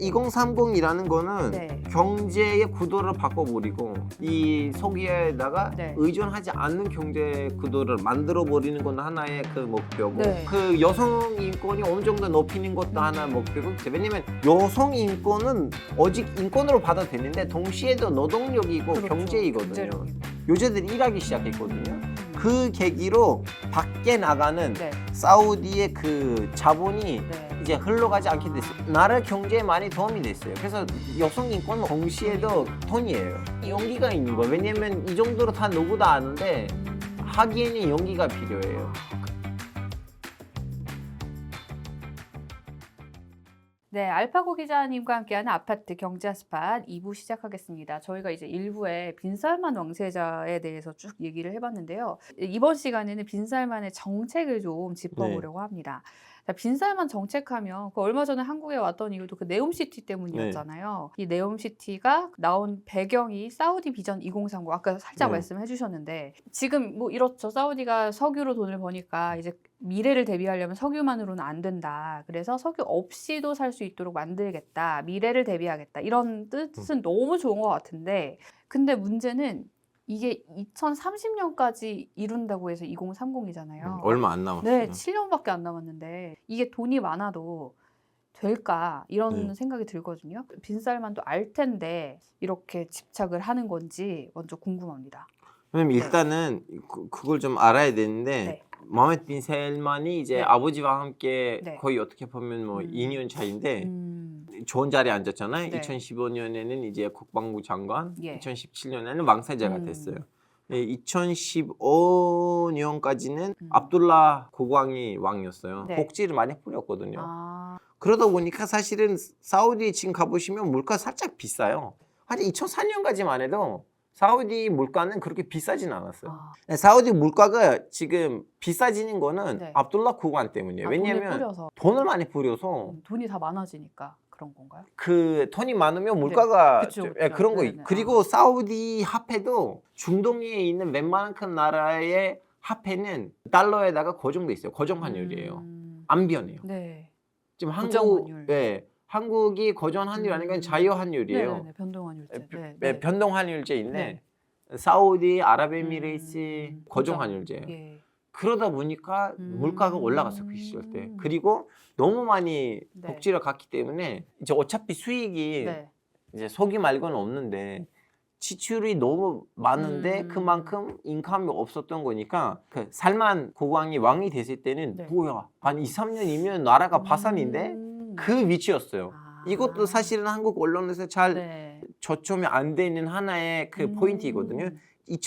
2030이라는 거는 네. 경제의 구도를 바꿔버리고 이 석유에다가 네. 의존하지 않는 경제 구도를 만들어버리는 건 하나의 그 목표고 네. 그 여성 인권이 어느 정도 높이는 것도 하나 목표고 왜냐면 여성 인권은 오직 인권으로 받아도 되는데 동시에도 노동력이고 그렇죠. 경제이거든요. 경제력이고. 여자들이 일하기 시작했거든요. 그 계기로 밖에 나가는 네. 사우디의 그 자본이 네. 이제 흘러가지 않게 됐어요. 나라 경제에 많이 도움이 됐어요. 그래서 여성 인권은 동시에도 돈이에요. 용기가 있는 거예요. 왜냐면 이 정도로 다 누구도 아는데 하기에는 용기가 필요해요. 네, 알파고 기자님과 함께하는 아파트 경제 스팟 2부 시작하겠습니다. 저희가 이제 1부에 빈살만 왕세자에 대해서 쭉 얘기를 해봤는데요. 이번 시간에는 빈살만의 정책을 좀 짚어보려고 합니다. 자, 빈살만 정책하면 그 얼마 전에 한국에 왔던 이유도 그 네옴시티 때문이었잖아요. 이 네옴시티가 나온 배경이 사우디 비전 2030 아까 살짝 네. 말씀해 주셨는데 지금 뭐 이렇죠. 사우디가 석유로 돈을 버니까 이제 미래를 대비하려면 석유만으로는 안 된다. 그래서 석유 없이도 살 수 있도록 만들겠다. 미래를 대비하겠다. 이런 뜻은 너무 좋은 것 같은데 근데 문제는 이게 2030년까지 이룬다고 해서 2030이잖아요. 얼마 안 남았어요. 네, 7년밖에 안 남았는데 이게 돈이 많아도 될까 이런 네. 생각이 들거든요. 빈살만도 알 텐데 이렇게 집착을 하는 건지 먼저 궁금합니다. 왜냐면 네. 일단은 그걸 좀 알아야 되는데 네. 모하메드 빈 살만이 이제 네. 아버지와 함께 네. 거의 어떻게 보면 뭐 2년 차인데 좋은 자리에 앉았잖아요. 네. 2015년에는 이제 국방부 장관, 예. 2017년에는 왕세자가 음. 됐어요. 2015년까지는 압둘라 국왕이 왕이었어요. 네. 복지를 많이 뿌렸거든요. 아, 그러다 보니까 사실은 사우디 지금 가보시면 물가 살짝 비싸요. 한 2004년까지만 해도 사우디 물가는 그렇게 비싸진 않았어요. 아. 사우디 물가가 지금 비싸지는 거는 네. 압둘라 국왕 때문이에요. 아, 돈을 왜냐면 뿌려서. 돈을 많이 뿌려서 돈이 다 많아지니까 그런 건가요? 그 돈이 많으면 물가가 그쵸, 좀- 그쵸. 예, 그런 거 네네. 있고 그리고 사우디 화폐도 중동에 있는 웬만한 큰 나라의 화폐는 달러에다가 고정돼 있어요. 고정 환율이에요. 안 변해요. 네. 지금 고정 한국 환율. 예, 한국이 고정 환율 아니고 자유 환율이에요. 네, 변동 환율제. 네, 예, 변동 환율제인데 네. 사우디, 아랍에미레이트 고정 환율제예요. 예. 그러다 보니까 물가가 올라갔어요 그 시절 때. 그리고 너무 많이 네. 복지를 갔기 때문에 이제 어차피 수익이 네. 이제 석유 말고는 없는데 지출이 너무 많은데 그만큼 인컴이 없었던 거니까 그 살만 국왕이 왕이 됐을 때는 네. 뭐야 한 2, 3년이면 나라가 파산인데 그 위치였어요. 아. 이것도 사실은 한국 언론에서 잘 네. 저점이 안 되는 하나의 그 포인트이거든요.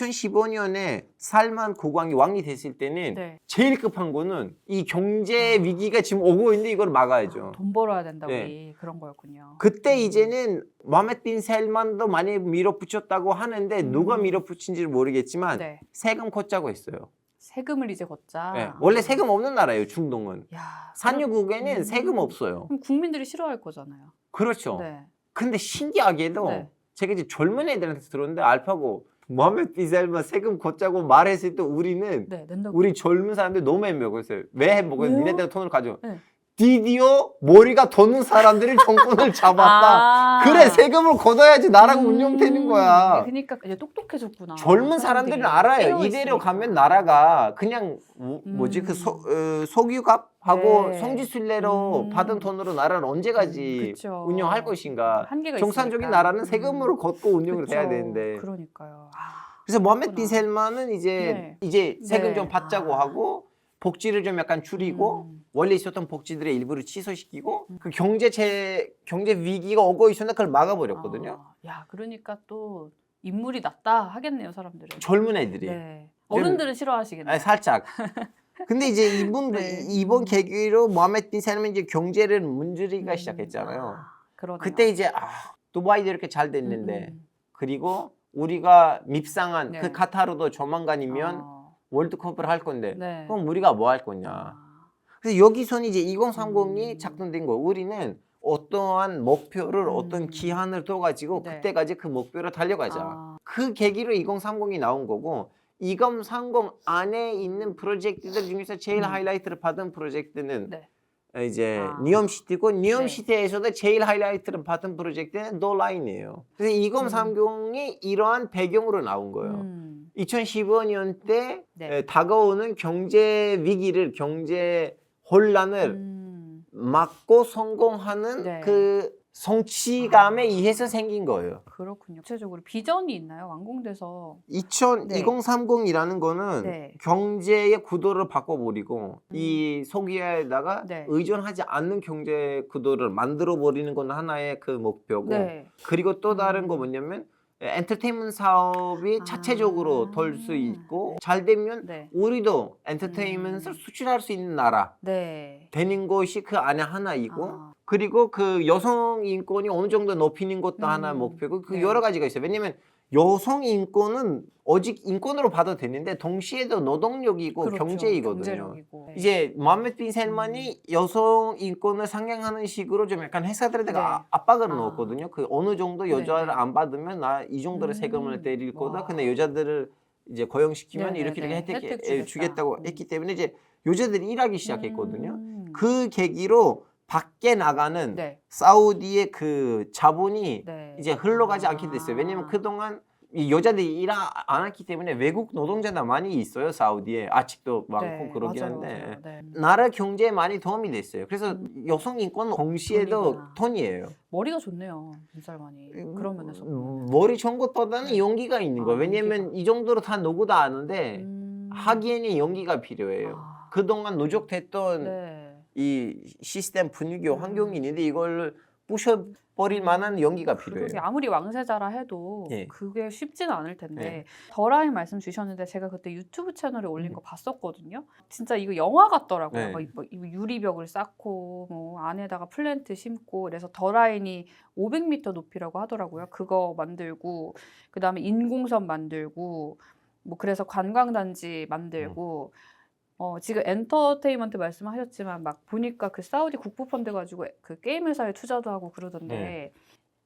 2015년에 살만 국왕이 왕이 됐을 때는 네. 제일 급한 거는 이 경제 위기가 지금 오고 있는데 이걸 막아야죠. 돈 벌어야 된다 네. 우리 그런 거였군요. 그때 이제는 모하메드 빈 살만도 많이 밀어붙였다고 하는데 누가 밀어붙인지를 모르겠지만 네. 세금 걷자고 했어요. 세금을 이제 걷자. 네. 원래 세금 없는 나라예요, 중동은. 야, 산유국에는 세금 없어요. 그럼 국민들이 싫어할 거잖아요. 그렇죠. 네. 근데 신기하게도 네. 제가 이제 젊은 애들한테 들었는데 알파고 모하메드 빈 살만 세금 걷자고 말했을 때 우리는 네, 낸다고. 우리 젊은 사람들 너무 해먹었어요. 왜 해먹어요? 왜요? 니네들 돈을 가져. 네. 드디어 머리가 도는 사람들이 정권을 잡았다. 아. 그래 세금을 걷어야지 나라가 운영되는 거야. 그러니까 이제 똑똑해졌구나. 젊은 사람들은 사람들이. 알아요. 깨어 이대로 있으니까. 가면 나라가 그냥 뭐지 그 석유값하고 네. 성지순례로 받은 돈으로 나라를 언제까지 그쵸. 운영할 것인가. 한계가 정상적인 있으니까. 나라는 세금으로 걷고 운영을 그쵸. 해야 되는데. 그러니까요. 그래서 모하메드 그렇구나. 빈 살만은 이제 세금 네. 좀 받자고 아. 하고 복지를 좀 약간 줄이고 원래 있었던 복지들의 일부를 취소시키고 그 경제 위기가 오고 있었는데 그걸 막아버렸거든요. 아, 야, 그러니까 또 인물이 낫다 하겠네요, 사람들은. 젊은 애들이. 네. 어른들은 싫어하시겠네요. 아니, 살짝. 근데 이제 네. 이번 계기로 모하메드 빈 살만이 이제 경제를 문지르기가 시작했잖아요. 그러네요. 그때 이제 두바이도 이렇게 잘 됐는데 그리고 우리가 밉상한 네. 그 카타르도 조만간이면 월드컵을 할 건데 네. 그럼 우리가 뭐 할 거냐. 그래서 여기서는 이제 2030이 작동된 거예요. 우리는 어떠한 목표를 어떤 기한을 둬가지고 네. 그때까지 그 목표를 달려가자. 아. 그 계기로 2030이 나온 거고 2030 안에 있는 프로젝트들 중에서 제일 하이라이트를 받은 프로젝트는 네. 이제 아. 니움시티고 네. 니움시티에서도 제일 하이라이트를 받은 프로젝트는 노라인이에요. 그래서 2030이 이러한 배경으로 나온 거예요. 2015년 때 네. 다가오는 경제 위기를 경제 혼란을 막고 성공하는 네. 그 성취감에 의해서 생긴 거예요. 그렇군요. 구체적으로 비전이 있나요? 완공돼서. 네. 2030이라는 거는 네. 경제의 구도를 바꿔버리고 이 소비에다가 네. 의존하지 않는 경제 구도를 만들어 버리는 건 하나의 그 목표고 네. 그리고 또 다른 거 뭐냐면 엔터테인먼트 사업이 아. 자체적으로 돌 수 있고 잘 되면 네. 우리도 엔터테인먼트를 수출할 수 있는 나라 네. 되는 것이 그 안에 하나이고 아. 그리고 그 여성 인권이 어느 정도 높이는 것도 하나의 목표고 그 네. 여러 가지가 있어요. 왜냐면 여성 인권은 오직 인권으로 봐도 되는데 동시에도 노동력이고 그렇죠. 경제이거든요. 경제력이고. 네. 이제 모하메드 빈 살만이 여성 인권을 상향하는 식으로 좀 약간 회사들에다가 네. 압박을 아. 넣었거든요. 그 어느 정도 네, 여자를 네. 안 받으면 나 이 정도의 세금을 때릴 거다. 와. 근데 여자들을 이제 고용시키면 네, 이렇게 네, 이렇게 네. 혜택 혜택 주겠다고 주겠다. 했기 때문에 이제 여자들이 일하기 시작했거든요. 음. 그 계기로 밖에 나가는 네. 사우디의 그 자본이 네. 이제 흘러가지 않게 됐어요. 왜냐면 그동안 이 여자들이 일 안 했기 때문에 외국 노동자가 많이 있어요. 사우디에 아직도 많고 네, 그러긴 맞아요, 한데 맞아요. 네. 나라 경제에 많이 도움이 됐어요. 그래서 여성 인권 동시에도 돈이구나. 돈이에요. 머리가 좋네요, 빈살만이. 그런 면에서. 머리 좋은 것보다는 네. 용기가 있는 거예요. 아, 왜냐면 용기가. 이 정도로 다 누구도 아는데 하기에는 용기가 아. 필요해요. 그동안 누적됐던 네. 이 시스템 분위기 환경이 있는데 이걸 부셔버릴 만한 용기가 필요해요. 그러게 아무리 왕세자라 해도 예. 그게 쉽지는 않을 텐데 예. 더라인 말씀 주셨는데 제가 그때 유튜브 채널에 올린 거 봤었거든요. 진짜 이거 영화 같더라고요. 네. 뭐 유리벽을 쌓고 뭐 안에다가 플랜트 심고 그래서 더라인이 500m 높이라고 하더라고요. 그거 만들고 그다음에 인공섬 만들고 뭐 그래서 관광단지 만들고 지금 엔터테인먼트 말씀하셨지만 막 보니까 그 사우디 국부 펀드 가지고 그 게임 회사에 투자도 하고 그러던데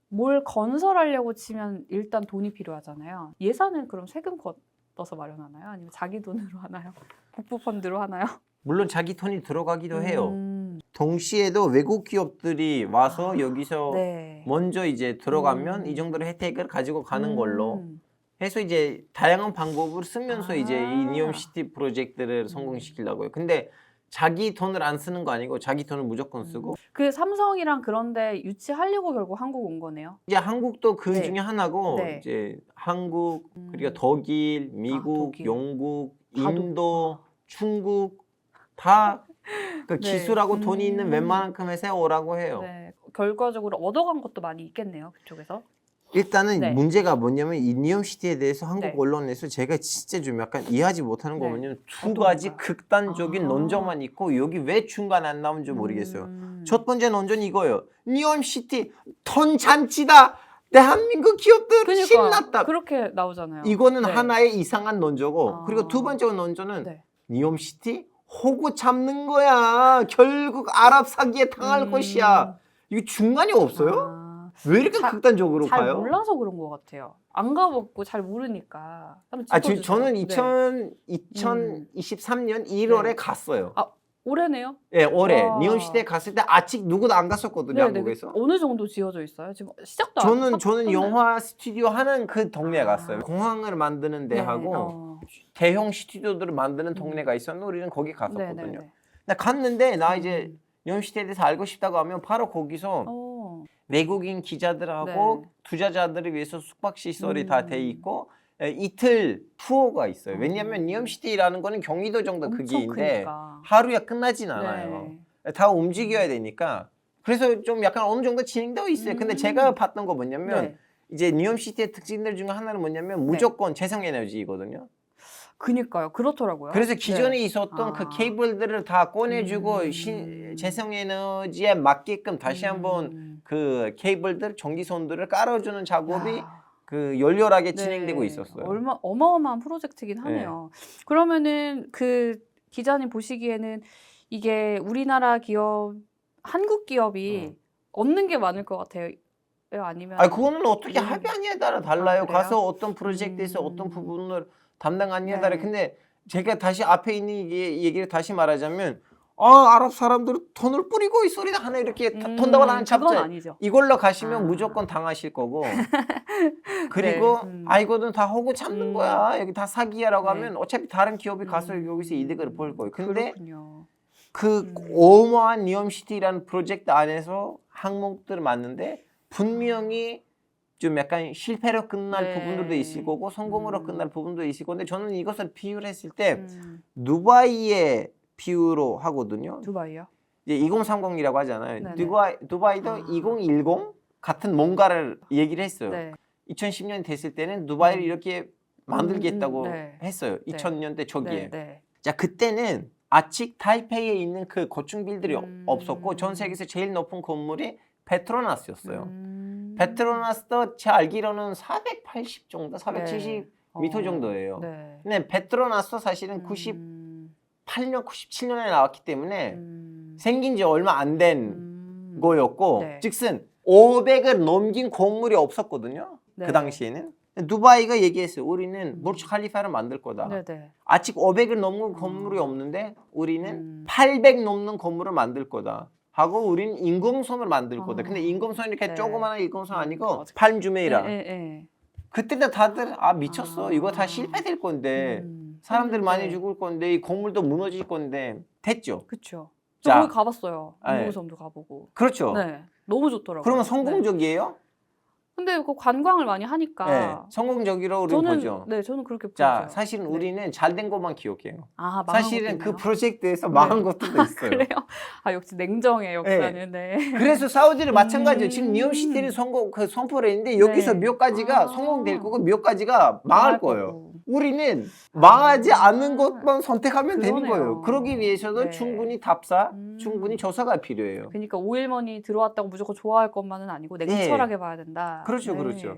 뭘 건설하려고 치면 일단 돈이 필요하잖아요. 예산은 그럼 세금 걷어서 마련하나요? 아니면 자기 돈으로 하나요? 국부 펀드로 하나요? 물론 자기 돈이 들어가기도 해요. 음. 동시에도 외국 기업들이 와서 여기서 네. 먼저 이제 들어가면 이 정도의 혜택을 가지고 가는 걸로 해서 이제 다양한 방법을 쓰면서 이제 이 니움시티 프로젝트를 성공시키려고요. 근데 자기 돈을 안 쓰는 거 아니고 자기 돈을 무조건 쓰고 그 삼성이랑 그런데 유치하려고 결국 한국 온 거네요. 이제 한국도 그 네. 중에 하나고 네. 이제 한국 그리고 독일, 미국, 독일. 영국, 다 인도, 중국 다 그 네. 기술하고 돈이 있는 웬만큼 회사에 오라고 해요. 네. 결과적으로 얻어간 것도 많이 있겠네요. 그쪽에서. 일단은 네. 문제가 뭐냐면 이 니움시티에 대해서 한국 네. 언론에서 제가 진짜 좀 약간 이해하지 못하는 거 네. 뭐냐면 두 어떤 가지 걸까요? 극단적인 아. 논조만 있고 여기 왜 중간에 안 나오는지 모르겠어요. 첫 번째 논조는 이거예요. 니움시티 돈 잔치다. 대한민국 기업들 그러니까 신났다. 그렇게 나오잖아요. 이거는 네. 하나의 이상한 논조고 아. 그리고 두 번째 논조는 네. 니움시티 호구 잡는 거야. 결국 아랍 사기에 당할 것이야. 이거 중간이 없어요? 아, 왜 이렇게 극단적으로 잘 가요? 몰라서 그런 것 같아요. 안 가봤고 잘 모르니까. 한번 지금 짚어주세요. 저는 네. 2023년 1월에 네. 갔어요. 아, 올해네요? 예, 올해 와. 니움시티에 갔을 때 아직 누구도 안 갔었거든요, 한국에서. 어느 정도 지어져 있어요? 지금 시작도 안 저는 했나요? 영화 스튜디오 하는 그 동네에 아. 갔어요. 공항을 만드는 데하고 대형 스튜디오들을 만드는 동네가 있었는데 우리는 거기 갔었거든요. 네네네. 근데 갔는데 나 이제 니움시티에 대해서 알고 싶다고 하면 바로 거기서 외국인 기자들하고 네. 투자자들을 위해서 숙박시설이 다 돼 있고 이틀 투어가 있어요. 왜냐하면 니움시티라는 거는 경기도 정도 크기인데 크니까. 하루에 끝나진 않아요. 다 움직여야 되니까. 그래서 좀 약간 어느 정도 진행되어 있어요. 근데 제가 봤던 거 뭐냐면 네. 이제 니움시티의 특징들 중에 하나는 뭐냐면 무조건 재생에너지거든요. 그니까요. 그렇더라고요. 그래서 기존에 네. 있었던 아. 그 케이블들을 다 꺼내주고 재생에너지에 맞게끔 다시 한번 그 케이블들, 전기선들을 깔아주는 작업이 야. 그 열렬하게 네. 진행되고 있었어요. 어마어마한 프로젝트긴 하네요. 그러면은 그 기자님 보시기에는 이게 우리나라 기업, 한국 기업이 얻는 게 많을 것 같아요. 아니면 그거는 어떻게 합의하냐에 따라 달라요. 그래요? 가서 어떤 프로젝트에서 어떤 부분을 담당하냐에 따라. 근데 제가 다시 앞에 있는 얘기를 다시 말하자면 아랍 사람들은 돈을 뿌리고 이 소리다 하나 이렇게 돈다고 하는 그건 잡지. 아니죠. 이걸로 가시면 아. 무조건 당하실 거고. 그리고 네, 아 이거는 다 호구 잡는 거야. 여기 다 사기야라고 네. 하면 어차피 다른 기업이 가서 여기서 이득을 볼 거예요. 근데 그렇군요. 그 어마어마한 니움시티라는 프로젝트 안에서 항목들을 맞는데 분명히 좀 약간 실패로 끝날 네. 부분들도 있을 거고 성공으로 끝날 부분도 있을 건데 저는 이것을 비유를 했을 때 음, 두바이의 비유로 하거든요. 두바이요? 이제 2030이라고 하잖아요. 네네. 두바이도 아. 2010 같은 뭔가를 얘기를 했어요. 네. 2010년 됐을 때는 두바이를 이렇게 만들겠다고 네. 했어요. 네. 2000년대 초기에. 네, 네. 자 그때는 아직 타이페이에 있는 그 고층 빌들이 없었고 전 음. 세계에서 제일 높은 건물이 페트로나스였어요. 음. 페트로나스도 제 알기로는 480 정도, 470 네. 미터 정도예요. 네. 근데 페트로나스 사실은 98년, 97년에 나왔기 때문에 생긴 지 얼마 안 된 거였고 네. 즉슨 500을 넘긴 건물이 없었거든요. 네. 그 당시에는. 두바이가 얘기했어요. 우리는 부르즈 칼리파를 만들 거다. 네네. 아직 500을 넘는 건물이 없는데 우리는 800 넘는 건물을 만들 거다. 하고 우리는 인공섬을 만들 거다. 근데 인공섬이 이렇게 네. 조그마한 인공섬 아니고 맞아. 팔주메이라. 예. 그때는 다들 아 미쳤어. 아. 이거 다 실패될 건데 사람들 많이 죽을 건데 이 건물도 무너질 건데 됐죠. 그렇죠. 자. 저 거기 가봤어요. 네. 인공섬도 가보고. 그렇죠. 네. 너무 좋더라고요. 그러면 네. 성공적이에요? 근데 그 관광을 많이 네. 하니까 성공적이라고 우리는 저는 보죠. 네, 저는 그렇게 자, 보여요. 사실은 네. 우리는 잘 된 것만 기억해요. 아, 망한 사실은 것도 그 있나요? 프로젝트에서 망한 것들도 있어요. 그래요? 아, 역시 냉정해 역사는. 네. 그래서 사우디는 마찬가지예요. 지금 니움시티를 선포를 했는데 여기서 네. 몇 가지가 아. 성공될 거고 몇 가지가 망할 거예요. 거고. 우리는 망하지 아. 않는 것만 선택하면 되는 그러네요. 거예요. 그러기 위해서는 네. 충분히 답사, 충분히 조사가 필요해요. 그러니까 오일머니 들어왔다고 무조건 좋아할 것만은 아니고 냉철하게 봐야 된다. 그렇죠, 그렇죠.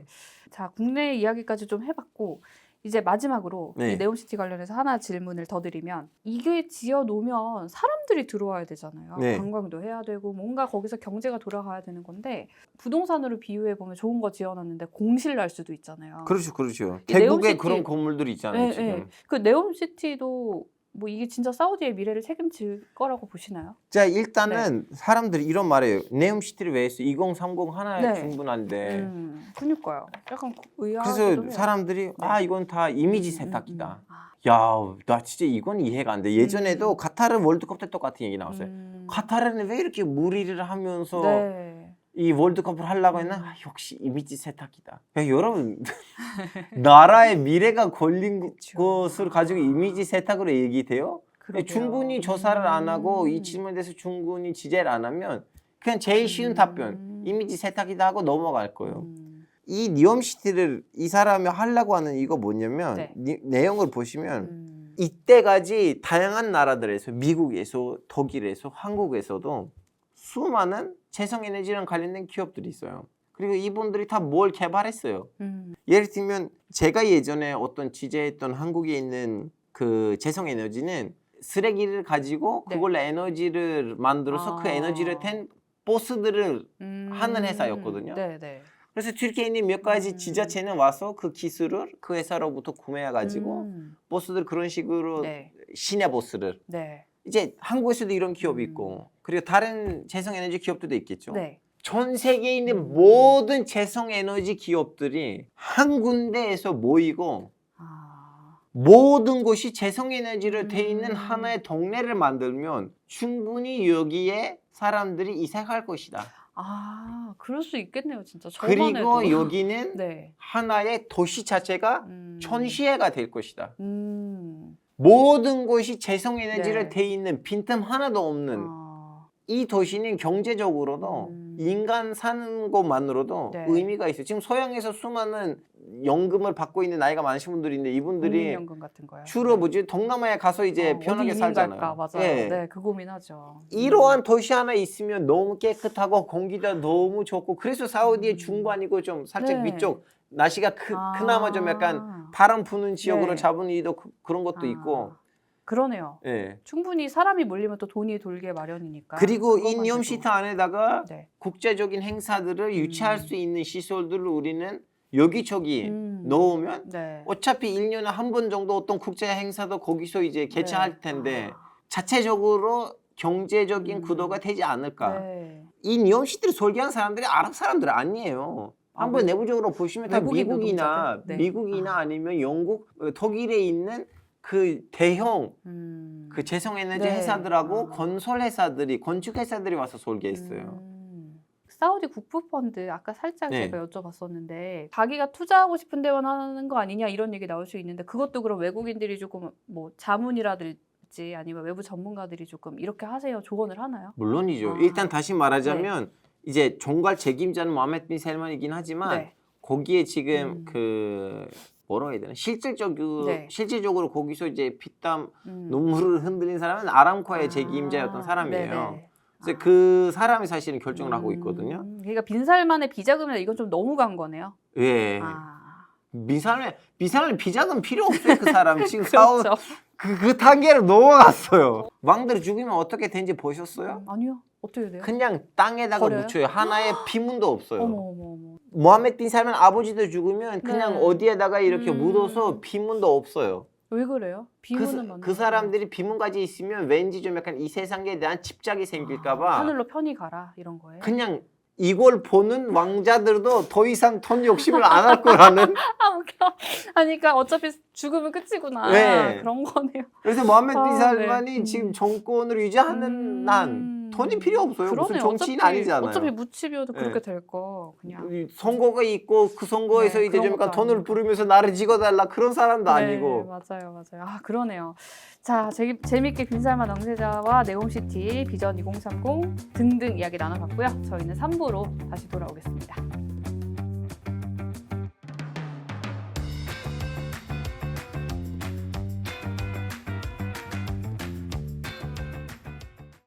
자, 국내 이야기까지 좀 해봤고 이제 마지막으로 네. 이 네옴시티 관련해서 하나 질문을 더 드리면 이게 지어 놓으면 사람들이 들어와야 되잖아요. 네. 관광도 해야 되고 뭔가 거기서 경제가 돌아가야 되는 건데 부동산으로 비유해 보면 좋은 거 지어놨는데 공실 날 수도 있잖아요. 그렇죠, 그렇죠. 이 태국에 네옴시티- 그런 건물들이 있잖아요, 지금. 그 네옴시티도 뭐 이게 진짜 사우디의 미래를 책임질 거라고 보시나요? 자, 일단은 사람들이 이런 말해요. 네옴시티를 왜 했어? 2030 하나에 네. 충분한데. 그러니까요. 약간 의아하기도 그래서 해요. 사람들이 아 이건 다 이미지 세탁기다. 아, 야, 나 진짜 이건 이해가 안 돼. 예전에도 카타르 월드컵 때 똑같은 얘기 나왔어요. 카타르는 왜 이렇게 무리를 하면서 네. 이 월드컵을 하려고 했나? 아, 역시 이미지 세탁기다. 야, 여러분 나라의 미래가 걸린 그쵸. 것을 가지고 이미지 세탁으로 얘기돼요? 그러게요. 충분히 조사를 안 하고 이 질문에 대해서 충분히 지적을 안 하면 그냥 제일 쉬운 답변 이미지 세탁이다 하고 넘어갈 거예요. 이 니움시티를 이 사람이 하려고 하는 이거 뭐냐면 네. 내용을 보시면 이때까지 다양한 나라들에서 미국에서 독일에서 한국에서도 수많은 재생에너지랑 관련된 기업들이 있어요. 그리고 이분들이 다 뭘 개발했어요. 예를 들면 제가 예전에 어떤 취재했던 한국에 있는 그 재생에너지는 쓰레기를 가지고 네. 그걸로 에너지를 만들어서 그 에너지를 댄 버스들을 하는 회사였거든요. 네. 그래서 튀르키예에 있는 몇 가지 지자체는 와서 그 기술을 그 회사로부터 구매해가지고 버스들 그런 식으로 네. 시내 버스를 네. 이제 한국에서도 이런 기업이 있고 그리고 다른 재생에너지 기업들도 있겠죠. 네. 전 세계에 있는 모든 재생에너지 기업들이 한 군데에서 모이고 모든 곳이 재생에너지로 돼 있는 하나의 동네를 만들면 충분히 여기에 사람들이 이색할 것이다. 아, 그럴 수 있겠네요, 진짜. 저만 그리고 해도. 여기는 네. 하나의 도시 자체가 전시회가 될 것이다. 음. 모든 곳이 재생에너지로 네. 돼 있는 빈틈 하나도 없는 이 도시는 경제적으로도 인간 사는 것만으로도 네. 의미가 있어요. 지금 서양에서 수많은 연금을 받고 있는 나이가 많으신 분들인데 이분들이 국민연금 같은 거요. 주로 뭐지 동남아에 가서 이제 편하게 어디 이민 살잖아요. 갈까? 맞아요. 예. 네, 그 고민하죠. 이러한 도시 하나 있으면 너무 깨끗하고 공기도 너무 좋고 그래서 사우디의 중반이고 좀 살짝 네. 위쪽 날씨가 그나마 좀 약간 바람 부는 지역으로 네. 잡은 이유도 그런 것도 있고 그러네요. 예. 충분히 사람이 몰리면 또 돈이 돌게 마련이니까. 그리고 이 그것만 니움시티 돼도. 안에다가 네. 국제적인 행사들을 유치할 수 있는 시설들을 우리는 여기저기 넣으면 네. 어차피 1년에 한 번 정도 어떤 국제 행사도 거기서 이제 개최할 네. 텐데 자체적으로 경제적인 구도가 되지 않을까. 네. 이 니홈시티를 설계한 사람들이 아랍 사람들 아니에요. 한번 내부적으로 보시면 다 외국인 미국이나 노동자들? 네. 미국이나 아니면 영국, 독일에 있는 그 대형 그 재생에너지 네. 회사들하고 아. 건설 회사들이, 건축 회사들이 와서 설계했어요. 사우디 국부펀드 아까 살짝 네. 제가 여쭤봤었는데 자기가 투자하고 싶은 데만 하는 거 아니냐 이런 얘기 나올 수 있는데 그것도 그럼 외국인들이 조금 뭐 자문이라든지 아니면 외부 전문가들이 조금 이렇게 하세요 조언을 하나요? 물론이죠. 아. 일단 다시 말하자면 이제 총괄 책임자는 모하메드 빈 살만이긴 하지만 네. 거기에 지금 그 뭐라고 해야 되나 실질적으로 거기서 이제 피땀 눈물을 흔들린 사람은 아람코의 책임자였던 사람이에요. 네네. 그래서 그 사람이 사실은 결정을 하고 있거든요. 그러니까 빈살만의 비자금이나 이건 좀 너무 간 거네요. 예. 아. 비살만 비자금 필요 없어요. 그 사람 지금 그렇죠. 그 단계를 넘어갔어요. 왕들이 죽으면 어떻게 되는지 보셨어요? 아니요. 어떻게 돼요? 그냥 땅에다가 버려요? 묻혀요. 하나의 피문도 없어요. 어머. 모하메드 빈 살만 아버지도 죽으면 그냥 네. 어디에다가 이렇게 묻어서 피문도 없어요. 왜 그래요? 비문은 맞는 그 사람들이 비문까지 있으면 왠지 좀 약간 이 세상에 대한 집착이 생길까봐 하늘로 편히 가라 이런 거예요. 그냥 이걸 보는 왕자들도 더 이상 돈 욕심을 안 할 거라는. 아 웃겨. 아니 그러니까 어차피 죽으면 끝이구나. 네. 그런 거네요. 그래서 모하메드 빈 네. 살만이 지금 정권을 유지하는 한 돈이 필요 없어요. 무슨 그러네요. 정치인 어차피, 아니잖아요. 어차피 묻히면도 네. 그렇게 될 거 그냥. 선거가 있고 그 선거에서 네, 이제 좀 그런 약간 것도 돈을 아니고. 부르면서 나를 찍어달라 그런 사람도 네, 아니고. 맞아요. 아 그러네요. 자 재밌게 빈살만 왕세자와 네옴시티 비전 2030 등등 이야기 나눠봤고요. 저희는 3부로 다시 돌아오겠습니다.